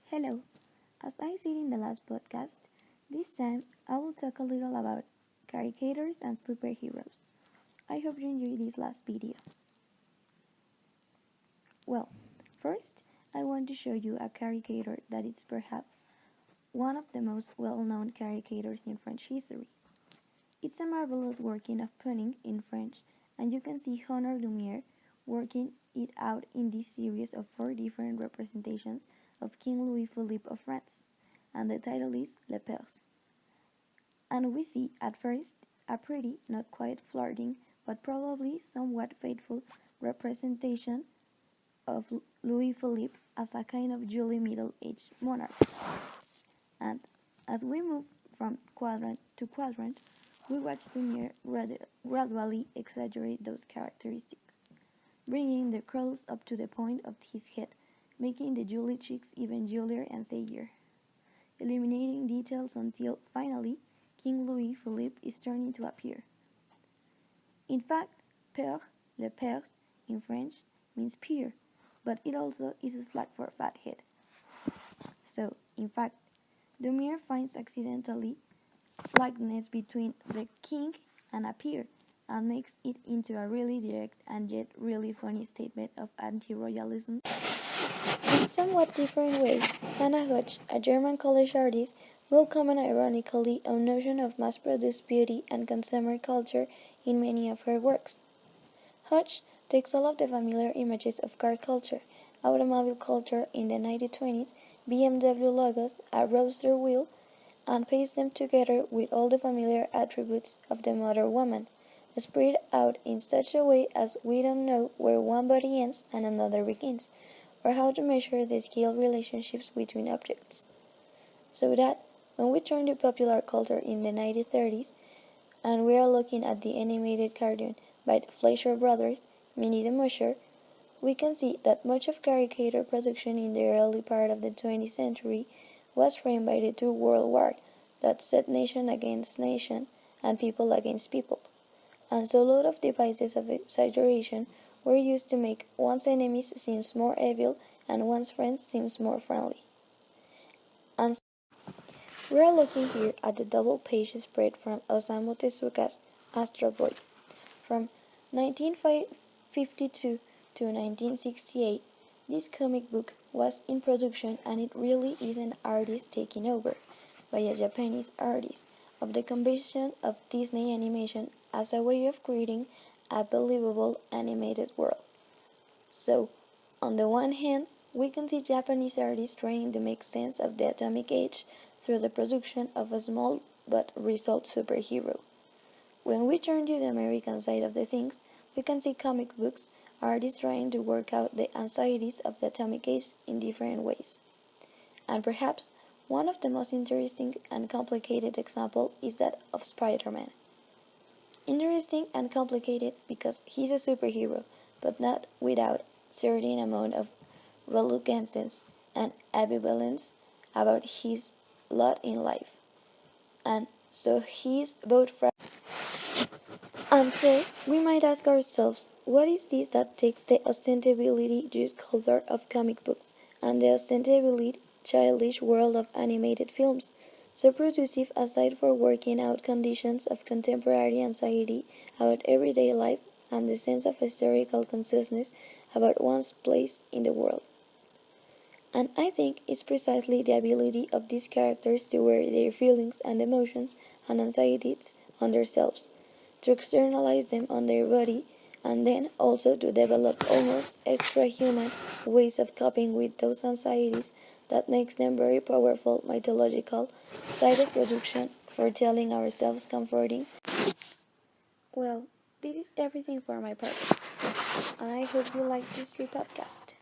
Hello, as I said in the last podcast, this time I will talk a little about caricatures and superheroes. I hope you enjoyed this last video. Well, first I want to show you a caricature that is perhaps one of the most well-known caricatures in French history. It's a marvelous working of punning in French, and you can see Honor Lumiere working it out in this series of 4 different representations of King Louis Philippe of France, and the title is Le Perse. And we see at first a pretty, not quite flirting, but probably somewhat faithful representation of Louis Philippe as a kind of jolly middle-aged monarch. And as we move from quadrant to quadrant, we watch Lumiere gradually exaggerate those characteristics, bringing the curls up to the point of his head, making the jolly cheeks even jollier and saggier, eliminating details until, finally, King Louis Philippe is turning to appear. In fact, père, le perse, in French, means peer, but it also is a slack for fat head. So, in fact, Lumiere finds accidentally likeness between the king and a peer, and makes it into a really direct and yet really funny statement of anti-royalism. In a somewhat different way, Hannah Hodge, a German college artist, will comment ironically on notion of mass-produced beauty and consumer culture in many of her works. Hodge takes all of the familiar images of car culture, automobile culture in the 1920s, BMW logos, a roadster wheel, and paste them together with all the familiar attributes of the modern woman, spread out in such a way as we don't know where one body ends and another begins, or how to measure the scale relationships between objects. So that, when we turn to popular culture in the 1930s, and we are looking at the animated cartoon by the Fleischer Brothers, Minnie the Musher, we can see that much of caricature production in the early part of the 20th century was framed by the two world wars that set nation against nation and people against people, and so a lot of devices of exaggeration were used to make one's enemies seem more evil and one's friends seem more friendly. And we are looking here at the double-page spread from Osamu Tezuka's Astro Boy. From 1952 to 1968, this comic book was in production, and it really is an artist taking over, by a Japanese artist, of the convention of Disney animation as a way of creating a believable animated world. So, on the one hand, we can see Japanese artists trying to make sense of the atomic age through the production of a small but result superhero. When we turn to the American side of the things, we can see comic books artists trying to work out the anxieties of the atomic age in different ways. And perhaps one of the most interesting and complicated examples is that of Spider-Man. Interesting and complicated because he's a superhero, but not without certain amount of reluctance and ambivalence about his lot in life. And so he's both and so we might ask ourselves, what is this that takes the ostensibly just color of comic books and the ostensibly childish world of animated films, so producive aside for working out conditions of contemporary anxiety about everyday life and the sense of historical consciousness about one's place in the world? And I think it's precisely the ability of these characters to wear their feelings and emotions and anxieties on themselves, to externalize them on their body, and then also to develop almost extra-human ways of coping with those anxieties that makes them very powerful mythological side of production for telling ourselves comforting. Well, this is everything for my part, and I hope you like this podcast.